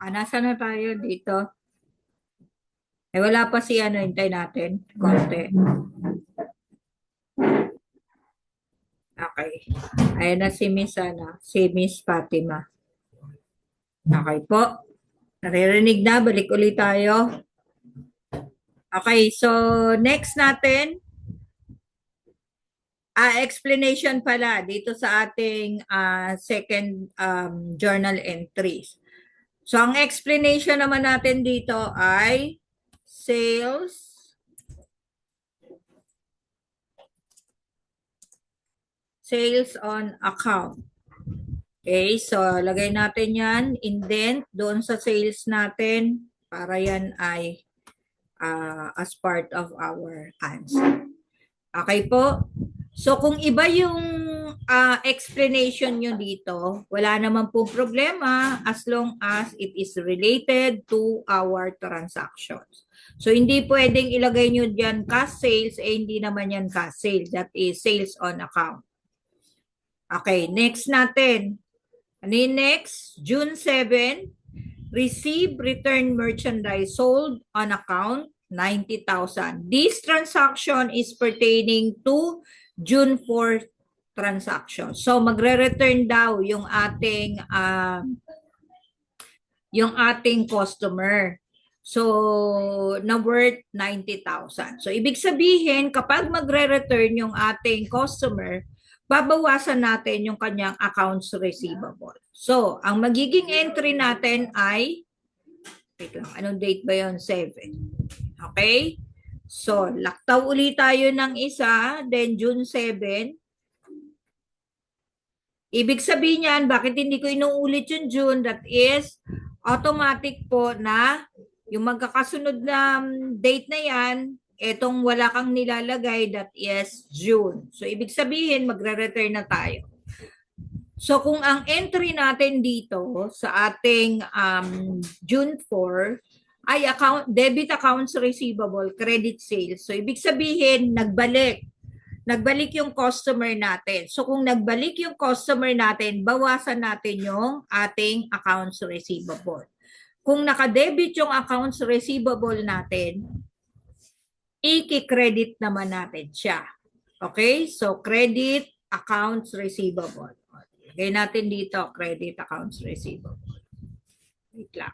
Nasa na tayo dito? Wala pa si ano, hintay natin. Konti. Okay. Ayan na si Miss, si Miss Fatima. Okay po. Naririnig na, balik ulit tayo. Okay, so next natin, explanation pala dito sa ating second journal entries. So ang explanation naman natin dito ay sales on account. Okay, so lagay natin yan, indent doon sa sales natin para yan ay as part of our answer. Okay po? So kung iba yung explanation nyo dito, wala naman po problema as long as it is related to our transactions. So hindi pwedeng ilagay nyo dyan cash sales, hindi naman yan cash sales. That is sales on account. Okay, next natin. Ano yung next? June 7, receive return merchandise sold on account 90,000. This transaction is pertaining to June 4 transaction. So magre-return daw yung ating customer. So na worth 90,000. So ibig sabihin kapag magre-return yung ating customer, babawasan natin yung kanyang accounts receivable. So, ang magiging entry natin ay, wait lang, anong date ba yun? 7. Okay? So, laktaw ulit tayo ng isa, then June 7. Ibig sabihin yan, bakit hindi ko inuulit yung June? That is, automatic po na yung magkakasunod na date na yan, etong wala kang nilalagay, that is June. So, ibig sabihin, magre-return na tayo. So, kung ang entry natin dito sa ating June 4 ay debit accounts receivable, credit sales. So, ibig sabihin, nagbalik. Nagbalik yung customer natin. So, kung nagbalik yung customer natin, bawasan natin yung ating accounts receivable. Kung nakadebit yung accounts receivable natin, i-credit naman natin siya. Okay? So, credit accounts receivable. Lagay natin dito, credit accounts receivable. Wait lang.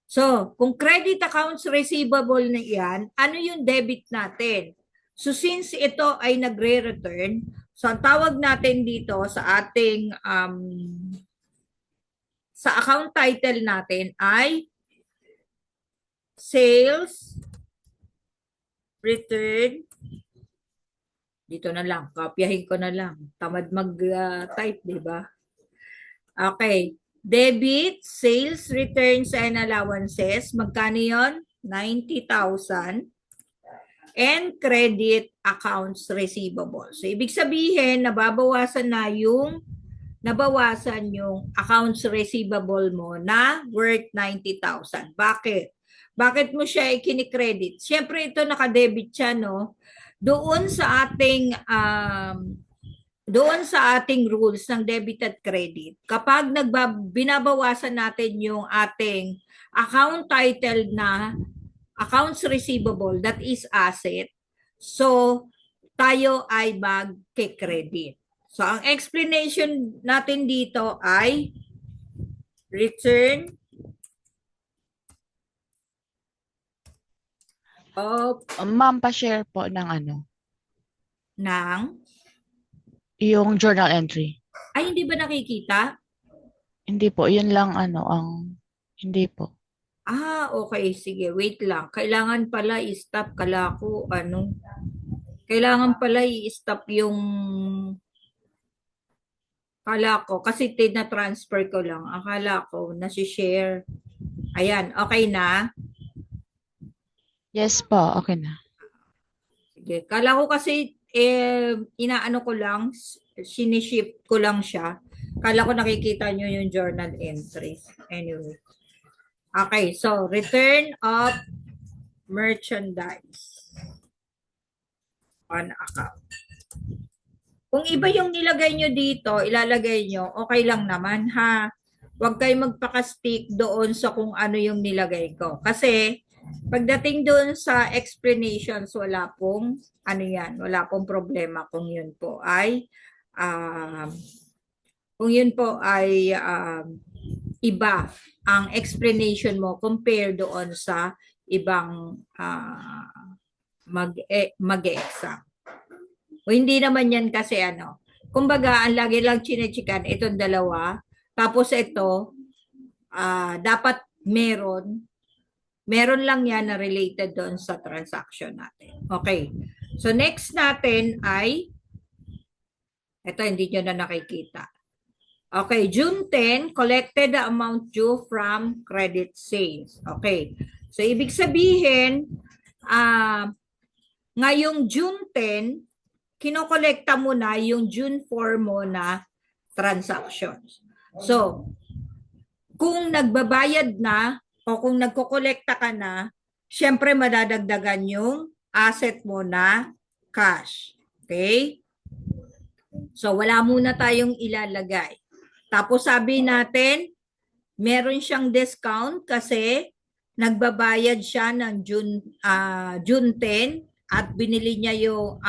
So, kung credit accounts receivable na yan, ano yung debit natin? So, since ito ay nagre-return, so ang tawag natin dito sa ating sa account title natin ay sales return. Dito na lang, kopyahin ko na lang. Tamad mag-type, di ba? Okay. Debit, sales, returns, and allowances. Magkano yun? 90,000. And credit accounts receivable. So, ibig sabihin, nabawasan yung accounts receivable mo na worth 90,000. Bakit? Bakit mo siya ikinikredit? Siyempre, ito nakadebit siya, no? Doon sa ating rules ng debit at credit, kapag binabawasan natin yung ating account title na accounts receivable, that is asset, so tayo ay mag-credit. So ang explanation natin dito ay return of Ma'am, pa-share po ng ng yung journal entry. ay hindi ba nakikita? Hindi po, yun lang hindi po. Okay, sige, wait lang. Kailangan pala i-stop kailangan pala i-stop yung akala ko kasi tina-transfer ko lang. Akala ko nasi-share. Ayan, okay na. Yes po, okay na. Sige. Kala ko kasi inaano ko lang, siniship ko lang siya. Kala ko nakikita nyo yung journal entries. Anyway. Okay, so return of merchandise on account. Kung iba yung nilagay nyo dito, ilalagay nyo, okay lang naman ha. Huwag kayo magpaka-stick doon sa kung ano yung nilagay ko. Kasi pagdating doon sa explanations, wala pong ano yan, wala pong problema kung yun po ay um, iba ang explanation mo compare doon sa ibang mag-exam. O hindi naman yan kasi ano. Kumbaga, ang lagi lang chinechikan, itong dalawa. Tapos ito, dapat meron lang yan na related doon sa transaction natin. Okay. So next natin ay, ito hindi nyo na nakikita. Okay, June 10, collected the amount due from credit sales. Okay. So ibig sabihin, ngayong June 10, kinokolekta mo na yung June 4 mo na transactions. So, kung nagbabayad na o kung nagkokolekta ka na, syempre madadagdagan yung asset mo na cash. Okay? So, wala muna tayong ilalagay. Tapos sabi natin, meron siyang discount kasi nagbabayad siya ng June 10 at binili niya yung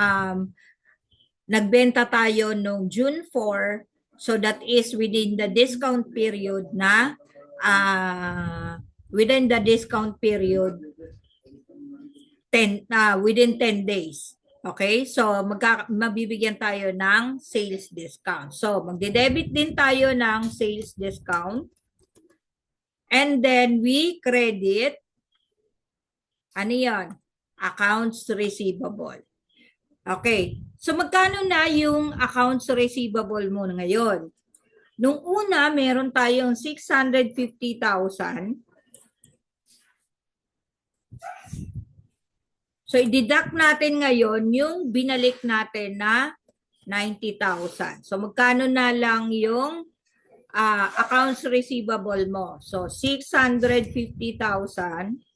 nagbenta tayo noong June 4, so that is within the discount period na within the discount period within 10 days. Okay? So mabibigyan tayo ng sales discount. So magde-debit din tayo ng sales discount. And then we credit ano 'yon? Accounts receivable. Okay. So magkano na yung accounts receivable mo ngayon? Nung una, meron tayong 650,000. So i-deduct natin ngayon yung binalik natin na 90,000. So magkano na lang yung accounts receivable mo? So 650,000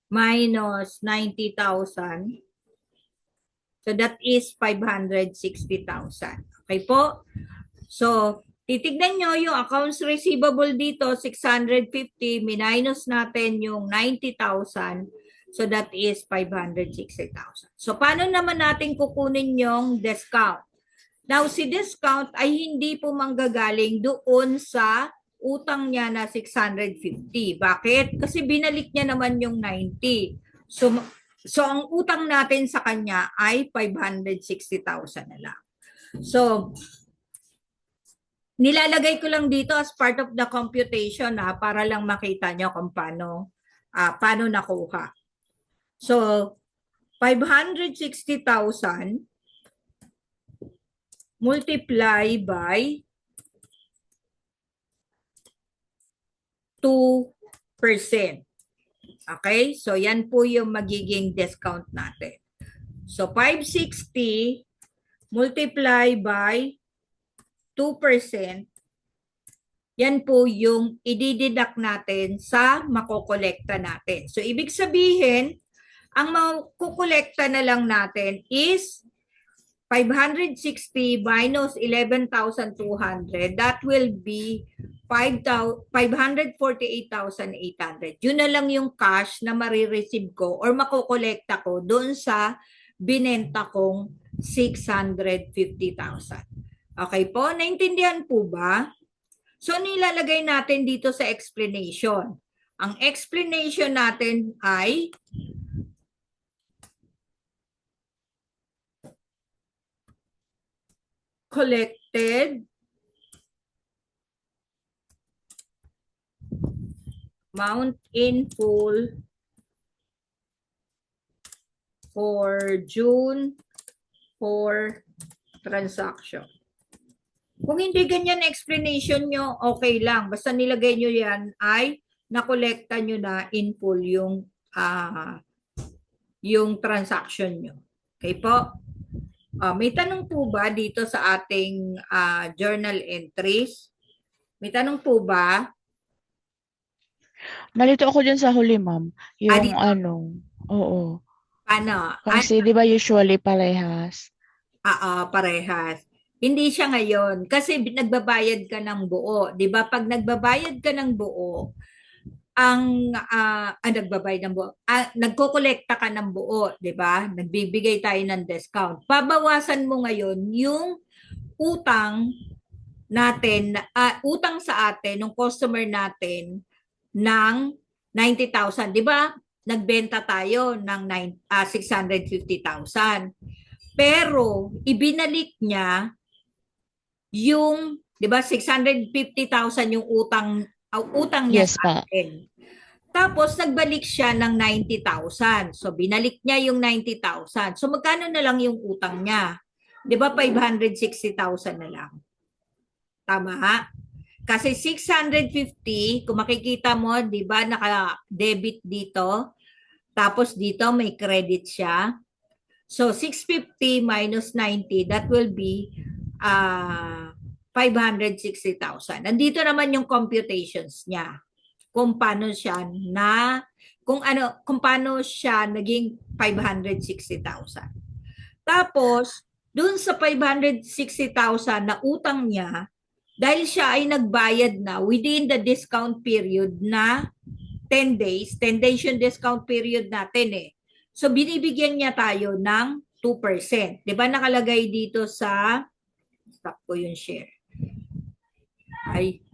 minus 90,000. So that is 560,000. Okay po? So, titignan nyo yung accounts receivable dito, 650, minus natin yung 90,000. So that is 560,000. So, paano naman natin kukunin yung discount? Now, si discount ay hindi po manggagaling doon sa utang niya na 650. Bakit? Kasi binalik niya naman yung 90. So ang utang natin sa kanya ay 560,000 na lang. So, nilalagay ko lang dito as part of the computation para lang makita nyo kung paano nakuha. So, 560,000 multiply by 2%. Okay? So, yan po yung magiging discount natin. So, 560 multiply by 2%, yan po yung i-deduct natin sa makokolekta natin. So, ibig sabihin, ang makukolekta na lang natin is 560 minus 11,200. That will be 548,800. Yun na lang yung cash na marireceive ko or makokolekta ko doon sa binenta kong 650,000. Okay po? Naintindihan po ba? So, nilalagay natin dito sa explanation. Ang explanation natin ay collected amount in full for June 4 transaction. Kung hindi ganyan explanation nyo, okay lang. Basta nilagay nyo yan ay nakolekta nyo na in full yung transaction nyo. Okay po? May tanong po ba dito sa ating journal entries? May tanong po ba? Nalito ako dyan sa huli, ma'am. Yung dito? oo. Ano? Kasi di ba usually parehas? Parehas. Hindi siya ngayon kasi nagbabayad ka ng buo, 'di ba? Pag nagbabayad ka ng buo, nagbabayad ng buo, nagkokolekta ka ng buo, 'di ba? Nagbibigay tayo ng discount. Babawasan mo ngayon yung utang natin, utang sa atin ng customer natin ng 90,000, 'di ba? Nagbenta tayo ng 650,000. Pero ibinalik niya yung, 'di ba, 650,000 yung utang niya Yes sa pa. atin. Tapos nagbalik siya ng 90,000. So binalik niya yung 90,000. So magkano na lang yung utang niya? 'Di ba 560,000 na lang. Tama? Kasi 650, kung makikita mo, 'di ba, naka-debit dito, tapos dito may credit siya. So 650 minus 90, that will be 560,000. Nandito naman yung computations niya. Kung paano siya kung paano siya naging 560,000. Tapos, dun sa 560,000 na utang niya, dahil siya ay nagbayad na within the discount period na 10 days, 10 days yung discount period natin eh. So, binibigyan niya tayo ng 2%. Di ba nakalagay dito stop ko yung share. Ay.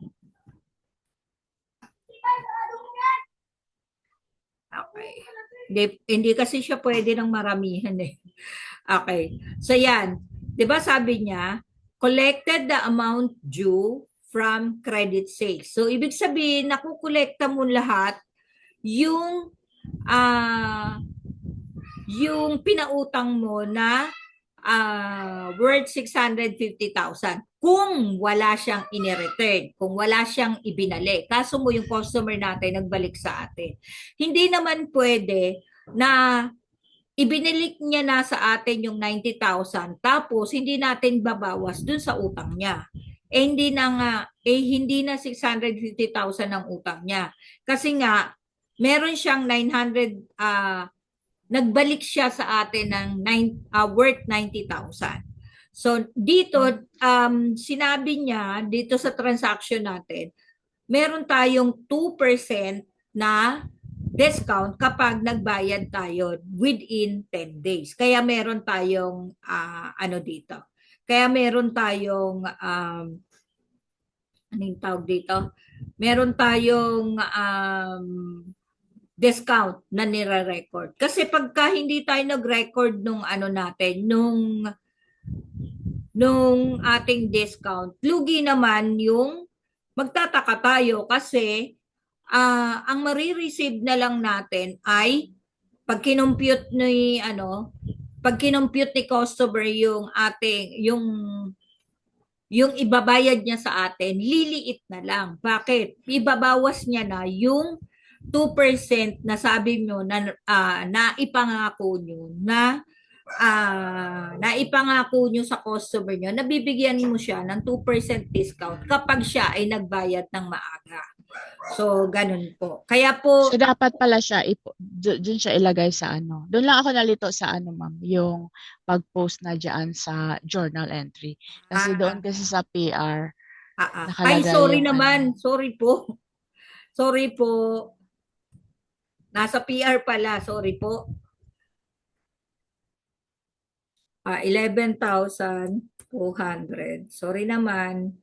Okay. Hindi kasi siya pwede ng maramihan eh. Okay. So yan. 'Di ba sabi niya, collected the amount due from credit sales. So ibig sabihin, nakukolekta mo lahat yung yung pinautang mo na worth 650,000 kung wala siyang inireturn, kung wala siyang ibinalik. Kaso mo yung customer natin nagbalik sa atin. Hindi naman pwede na ibinalik niya na sa atin yung 90,000 tapos hindi natin babawas dun sa utang niya. Hindi na 650,000 ang utang niya. Kasi nga, meron siyang 900, nagbalik siya sa atin ng worth 90,000. So dito, sinabi niya dito sa transaction natin, meron tayong 2% na discount kapag nagbayad tayo within 10 days. Kaya meron tayong dito. Kaya meron tayong anong tawag dito? Meron tayong discount na nire-record. Kasi pagka hindi tayo nag-record nung natin, nung ating discount, lugi naman yung magtataka tayo kasi ang marireceive na lang natin ay pag kinompute ni customer yung ibabayad niya sa atin, liliit na lang. Bakit? Ibabawas niya na yung 2% na sabi nyo na ipangako nyo naipangako nyo sa customer nyo, nabibigyan mo siya ng 2% discount kapag siya ay nagbayad ng maaga. So, ganun po. Kaya po, So dapat pala siya dun siya ilagay sa ano. Doon lang ako nalito sa ano, ma'am, yung pag-post na diyan sa journal entry. Kasi doon ah, kasi sa PR ay, nakalagay sorry yung naman. ano. Sorry po. Sorry po. Nasa PR pala. Sorry po. 11,200. Sorry naman.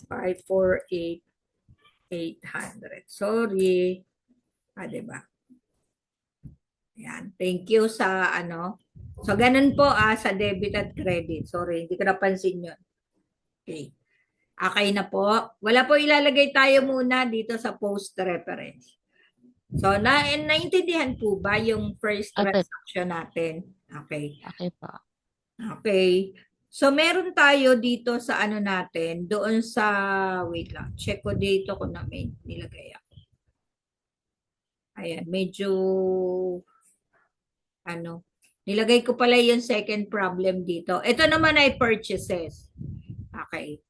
548,800. Sorry. Diba? Yan. Thank you sa So, ganun po sa debit at credit. Sorry, hindi ko napansin yun. Okay. Okay na po. Wala po ilalagay tayo muna dito sa post reference. So, naintindihan po ba yung first Ate, transaction natin? Okay. okay pa. Okay. So, meron tayo dito sa natin, doon sa, wait lang, check ko dito kung na may nilagay ako. Ayan, medyo, nilagay ko pala yung second problem dito. Ito naman ay purchases. Okay.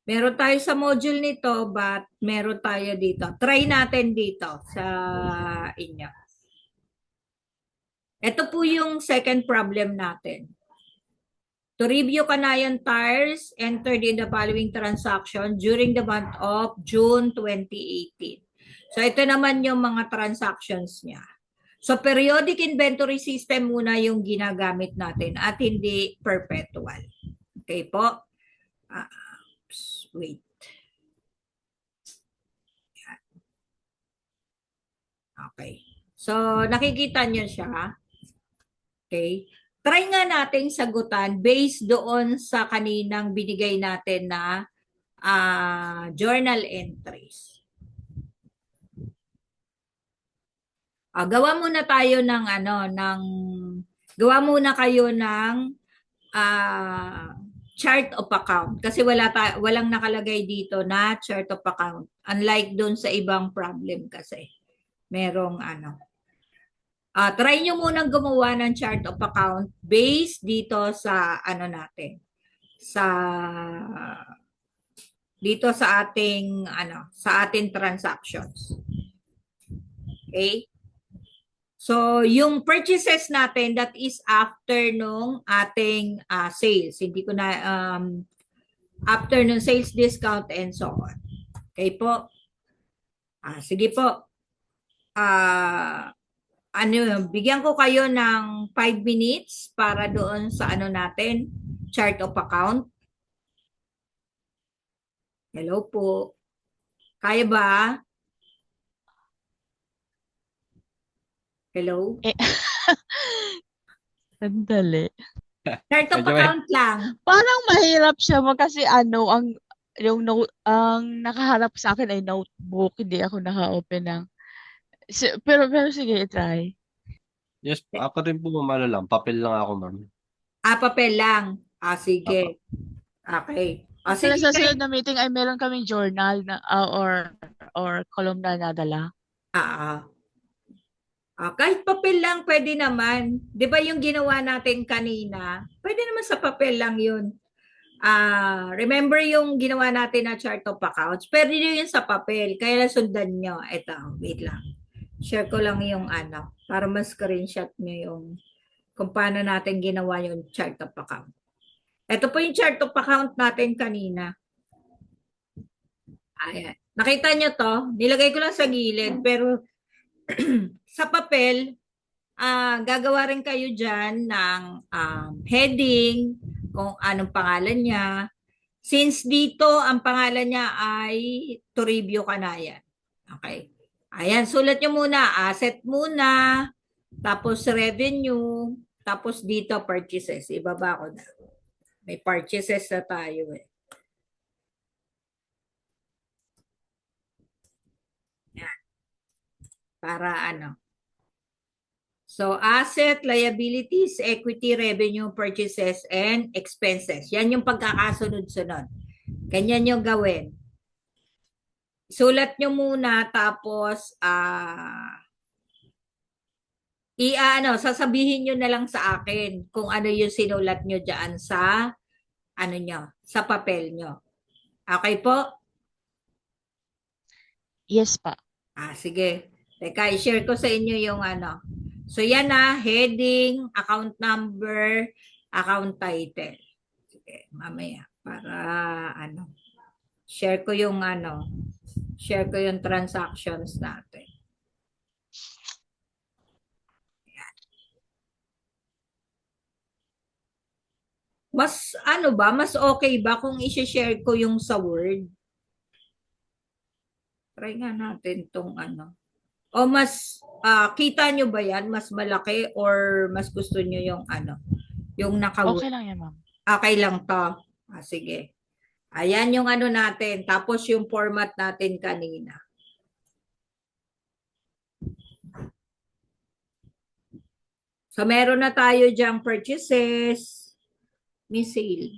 Meron tayo sa module nito, but meron tayo dito. Try natin dito sa inyo. Ito po yung second problem natin. To review Kanayan Tires entered in the following transaction during the month of June 2018. So ito naman yung mga transactions niya. So periodic inventory system muna yung ginagamit natin at hindi perpetual. Okay po? Wait. Okay. So nakikita niyo siya. Okay. Try nga nating sagutan based doon sa kaninang binigay natin na journal entries. Gawa muna tayo ng gawa muna kayo ng chart of account kasi walang nakalagay dito na chart of account. Unlike doon sa ibang problem kasi. Merong try nyo munang gumawa ng chart of account based dito sa natin. Dito sa ating transactions. Okay? So, yung purchases natin, that is after nung ating sales. Hindi ko na, after nung sales discount and so on. Okay po? Sige po. Bigyan ko kayo ng 5 minutes para doon sa natin, chart of account. Hello po. Kaya ba? Hello? Sandali. Chart of Medyo account lang. Parang mahirap siya kasi ang nakaharap sa akin ay notebook, hindi ako naka-open ng pero sige, try. Yes, ako din po lang, papel lang ako, ma'am. Papel lang. Sige. Okay. Sa Sige. susunod na meeting ay meron kaming journal na or column na nadala. Kahit papel lang, pwede naman. Di ba yung ginawa natin kanina? Pwede naman sa papel lang yun. Remember yung ginawa natin na chart of accounts? Pwede yun sa papel. Kaya sundan nyo. Ito, wait lang. Share ko lang yung para mas screenshot nyo yung kung paano natin ginawa yung chart of account. Ito po yung chart of account natin kanina. Ayan. Nakita nyo to? Nilagay ko lang sa gilid. Pero sa papel, gagawa rin kayo dyan ng heading, kung anong pangalan niya. Since dito, ang pangalan niya ay to review Kanayan. Okay. Ayan, sulat nyo muna. Asset muna, tapos revenue, tapos dito purchases. Ibaba ko na. May purchases na tayo eh. Yan. Para So, asset, liabilities, equity, revenue, purchases, and expenses. Yan yung pagkakasunod-sunod. Ganyan yung gawin. Sulat nyo muna, tapos, sasabihin nyo na lang sa akin kung ano yung sinulat nyo dyan sa, sa papel nyo. Okay po? Yes pa. Sige. Teka, i-share ko sa inyo yung So, yan heading, account number, account title. Sige, mamaya. Para, share ko yung, share ko yung transactions natin. Yan. Mas, mas okay ba kung i-share ko yung sa Word? Try nga natin tong O mas, kita nyo ba yan? Mas malaki or mas gusto nyo yung yung naka-Word? Okay lang yan, ma'am. Okay lang to. Sige. Ayan yung natin. Tapos yung format natin kanina. So meron na tayo dyang purchases. May sale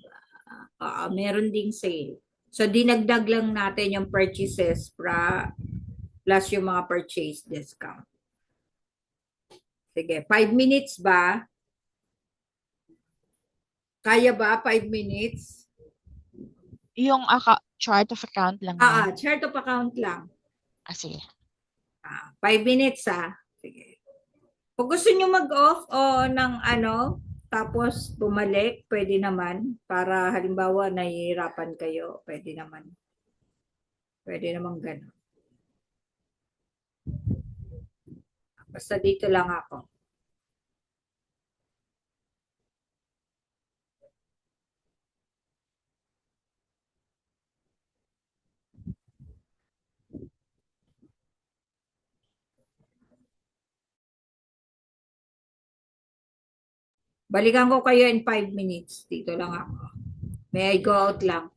ba? Meron ding sale. So dinagdag lang natin yung purchases plus yung mga purchase discount. Sige, 5 minutes ba? Kaya ba 5 minutes? Yung chart of account lang. Chart of account lang. Sige. 5 minutes Sige. Kung gusto nyo mag-off o ng ano, tapos bumalik, pwede naman. Para halimbawa, nahihirapan kayo, pwede naman. Pwede naman gano'n. Basta dito lang ako. Balikan ko kayo in 5 minutes. Dito lang ako. May I go out lang?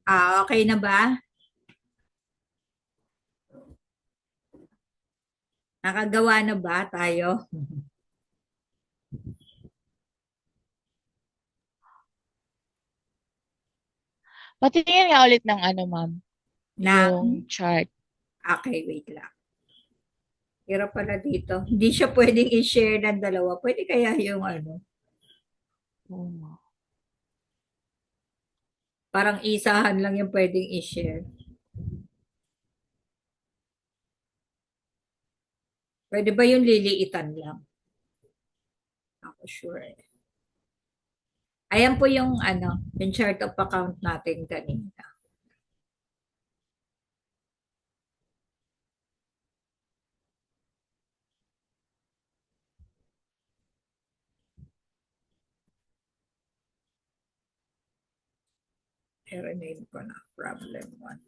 Okay na ba? Nakagawa na ba tayo? Patingin nga ulit ng ano, ma'am, Na, yung chart. okay, wait lang. Hirap pala dito. Hindi siya pwedeng i-share ng dalawa. Pwede kaya yung ano, Oo nga. parang isahan lang yung pwedeng i-share. Pwede ba yung liliitan lang? Ako sure. Ayan po yung ano, yung chart of account natin kanina. I-rename ko na. Problem 1.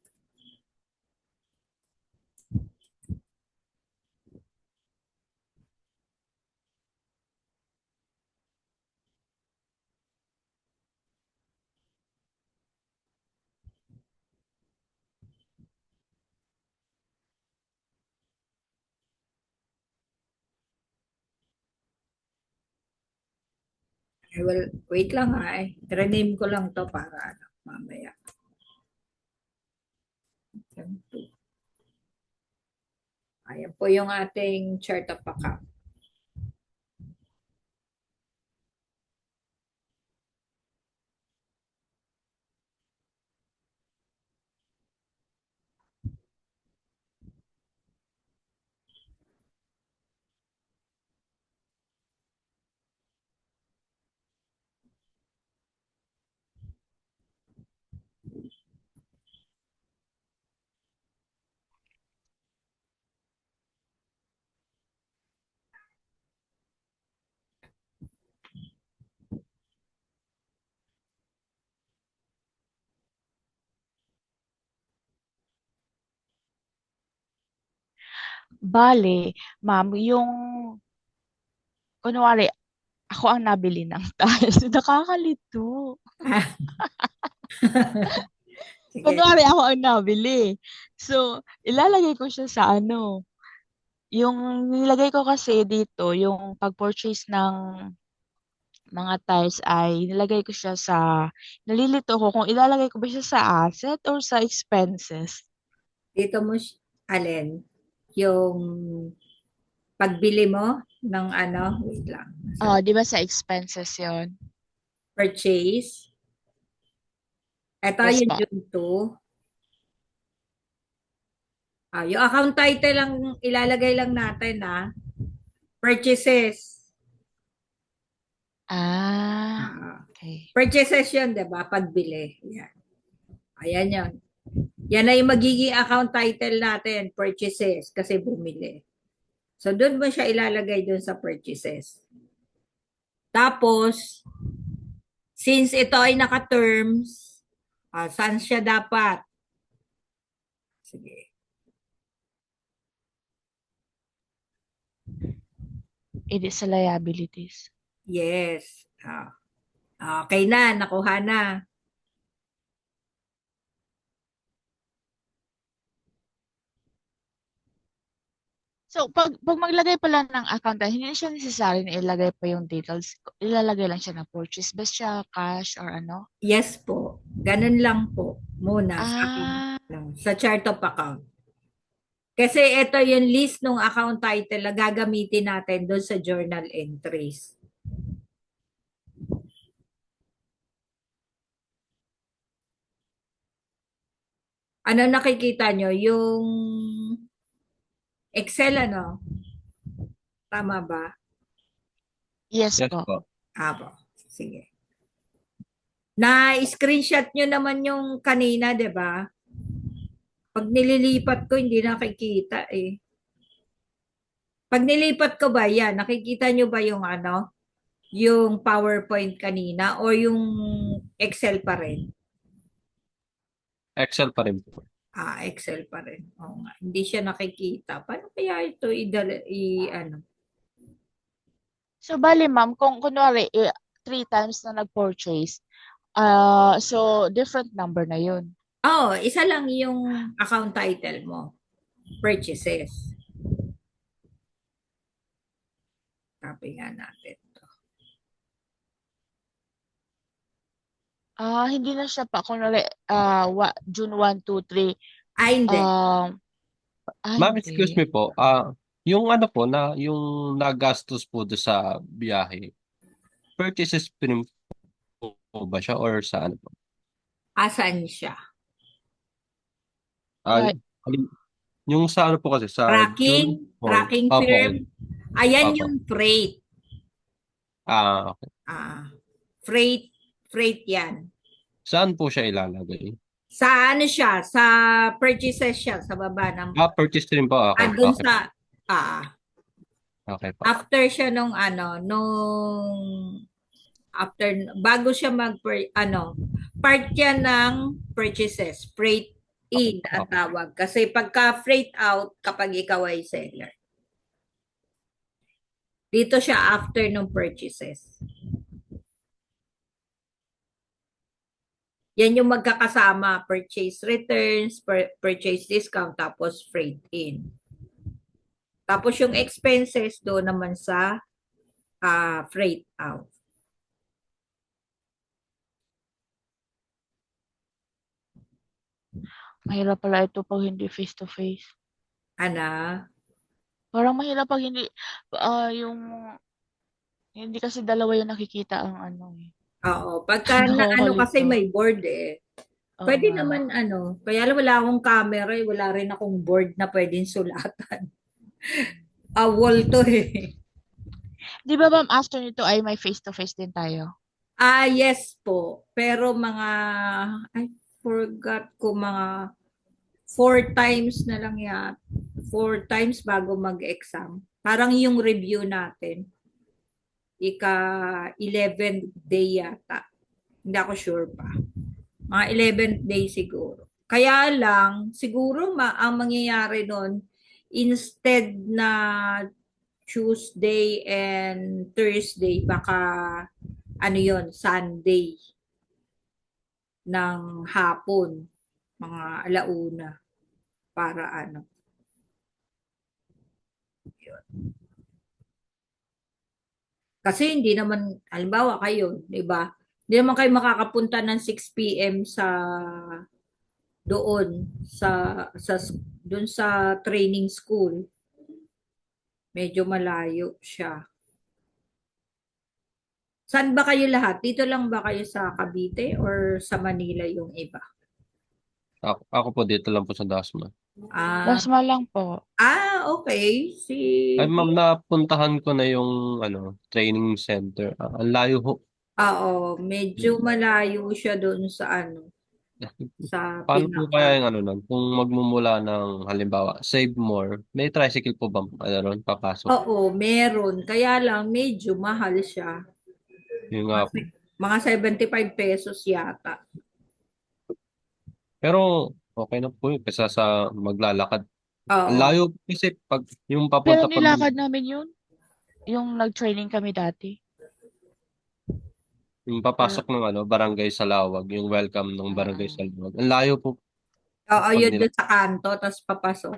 Well, wait lang ha eh. Rename ko lang to para ano, mamaya. Ayan po yung ating chart of account. Bale, ma'am, yung, kunwari, ako ang nabili ng tiles. Nakakalito. Sige. Kunwari, ako ang nabili. So, ilalagay ko siya sa ano. Yung nilagay ko kasi dito, yung pag-purchase ng mga tiles ay nilagay ko siya sa, nalilito ko kung ilalagay ko ba siya sa asset or sa expenses. Dito mo, alin? Yung pagbili mo ng ano, wait lang. Di ba sa expenses yon? Purchase. Ito Yes yung pa. June 2. Yung account title lang ilalagay lang natin Purchases. Ah, Okay. purchases yun, di ba? Pagbili. Yan. Ayan yun. Yan ay magiging account title natin, purchases, kasi bumili. So, doon mo siya ilalagay doon sa purchases. Tapos, since ito ay naka-terms, saan siya dapat? Sige. It is sa liabilities. Yes. Okay na, nakuha na. So, pag maglagay pala ng account, hindi siya necessary na ilagay pa yung details. Ilalagay lang siya na purchase ba siya, cash, or ano? Yes po. Ganun lang po. Muna sa akin. Ah, Sa chart of account. Kasi ito yung list ng account title na gagamitin natin doon sa journal entries. Ano nakikita nyo? Yung Excel ano? Tama ba? yes Yes po. po. Po. Sige. Na-screenshot nyo naman yung kanina, di ba? Pag nililipat ko, hindi nakikita eh. Pag nilipat ko ba yan, nakikita nyo ba yung ano? Yung PowerPoint kanina o yung Excel pa rin? Excel pa rin po. Excel pa rin. Oo nga. Hindi siya nakikita. Paano kaya ito ano? So, bali ma'am, kung kunwari, 3 times na nag-purchase, so different number na yun. Oh, isa lang yung account title mo. Purchases. Copy nga natin. Hindi na siya pa. Kunwari, June 1, 2, 3. Hindi. Um, Ma'am, excuse hindi. me po. Yung ano po na yung nagastos po do sa biyahe, purchases premium po ba siya or sa ano po? Asan siya? Why? Ay, yung sa ano po kasi sa June Tracking? 4. Tracking Opo. firm? Ayan Opo. yung freight. Okay. Ah, freight. Freight yan. Saan po siya ilalagay? Sa ano siya? Sa purchases siya. Sa baba ng... Purchase din po. Okay. Dun Okay. sa... Ah, Okay po. after siya nung ano, after, bago siya ano, part yan ng purchases. Freight in ang Okay. tawag. Kasi pagka freight out, kapag ikaw ay seller. Dito siya after ng purchases. Yan yung magkakasama, purchase returns, purchase discount, tapos freight in. Tapos yung expenses doon naman sa freight out. Mahirap pala ito pag hindi face-to-face. Ana? Parang mahirap pag hindi, hindi kasi dalawa yung nakikita ang ano eh. Oo. Pagka na ano kasi Nakakalito. may board eh. Oo Pwede nga. naman ano. Kaya lang wala akong camera eh. Wala rin akong board na pwedeng sulatan. Wall to eh. Di ba ma'am, after nito ay may face-to-face din tayo? Yes po. Pero mga, I forgot ko mga 4 times na lang yan. 4 times bago mag-exam. Parang yung review natin. Ika 11th day yata. Hindi ako sure pa. Mga 11th day siguro. Kaya lang, siguro ang mangyayari nun, instead na Tuesday and Thursday, baka ano yon Sunday ng hapon, mga alauna, para ano. Yun. Kasi hindi naman, halimbawa kayo, di ba? Hindi naman kayo makakapunta ng 6 p.m. doon sa doon sa training school. Medyo malayo siya. Saan ba kayo lahat? Dito lang ba kayo sa Cavite or sa Manila yung iba? Ako po dito lang po sa Dasma. Dasma lang po. Okay. Ay ma'am, napuntahan ko na yung ano, training center. Ang layo ho. Oo, medyo malayo siya doon sa ano, sa Paano po pinaka. kaya yung ano nun? Kung magmumula ng halimbawa, Save More, may tricycle po ba ano ron, papasok? Oo, meron. Kaya lang medyo mahal siya. Yung nga po. Mga 75 pesos yata. Pero okay na po yun kaysa sa maglalakad. Ang Oo. layo po kasi pag yung Pero papunta pa nilakad namin yun. Yung nag-training kami dati. yung papasok ng ano, barangay Salawag, yung welcome ng barangay Mm. Salawag. Ang layo po Oo, pag yun nila. doon sa kanto, tapos papasok.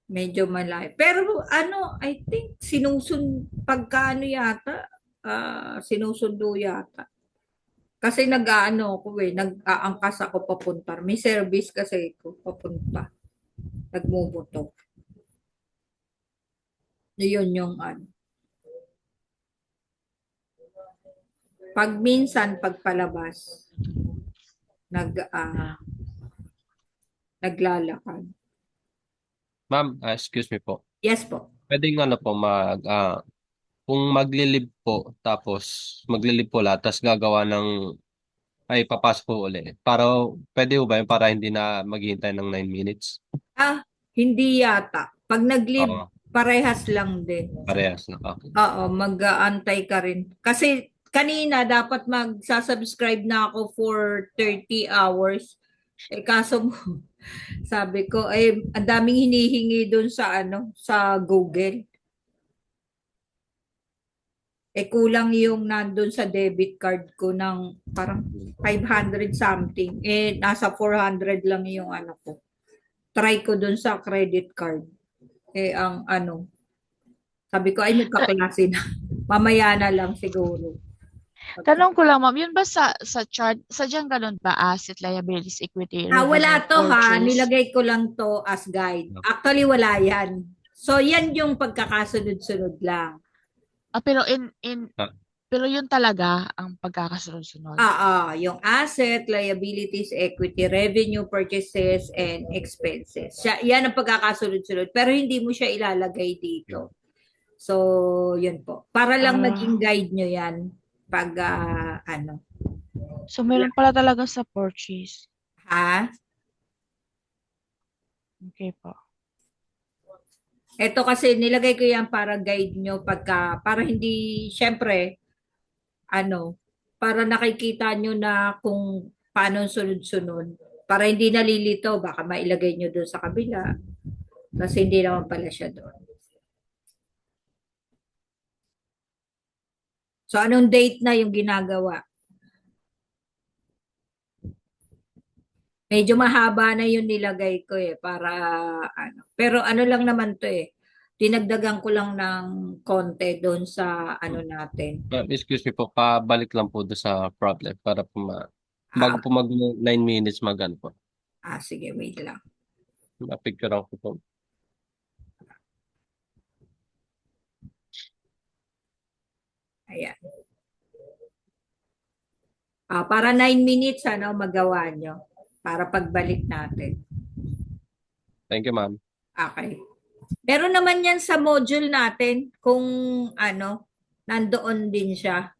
Medyo malayo. Pero ano, I think pagka ano yata, sinusundo yata. Kasi nag-aano ko nag-aangkas ako papunta. May service kasi ko papunta. Nagmumoto. Yun yung ano. Pag minsan, pagpalabas, naglalakad. Ma'am, excuse me po. Yes po. Pwedeng ano po kung maglilib po tapos maglilib po lahat tapos gagawa ng ay papasok po uli. Pwede po ba yun para hindi na maghihintay ng 9 minutes? Hindi yata. Pag nag-leave, Oo, parehas lang din. parehas na. Okay. Oo, mag-aantay ka rin. Kasi kanina dapat mag-subscribe na ako for 30 hours. Kaso sabi ko, ang daming hinihingi doon sa sa Google. Eh kulang yung nandun sa debit card ko ng parang 500 something. Eh nasa 400 lang yung ano ko. Try ko dun sa credit card. Eh ang ano, sabi ko ay Ta- magkaklase na. Mamaya na lang siguro. Tanong ko lang, ma'am, yun ba sa chart, sadyang ganun ba? Asset, liabilities, equity, Wala revenue, to ha. purchase? Nilagay ko lang to as guide. Actually, wala yan. So, yan yung pagkakasunod-sunod lang. Pero Ah, pero yun talaga ang pagkakasunod-sunod. Yung asset, liabilities, equity, revenue, purchases, and expenses. Yan ang pagkakasunod-sunod. Pero hindi mo siya ilalagay dito. So, yun po. Para lang maging Ah, guide nyo yan pag ano. so meron pala talaga sa purchase. Ha? Okay po. Ito kasi nilagay ko yan para guide nyo pagka, para hindi, syempre, ano, para nakikita nyo na kung paano sunod-sunod. Para hindi nalilito, baka mailagay nyo doon sa kabila. Kasi hindi naman pala siya doon. So, anong date na yung ginagawa? Medyo mahaba na yung nilagay ko para ano. Pero ano lang naman to dinagdagan ko lang ng konti doon sa ano natin. excuse me po, pabalik lang po doon sa problem para po bago Ah, po mag 9 minutes mag ano po. sige, wait lang. Ma-picture ko po. Ayan. Para 9 minutes, magawa nyo. Para pagbalik natin. Thank you, ma'am. Okay. Meron naman yan sa module natin kung ano, nandoon din siya.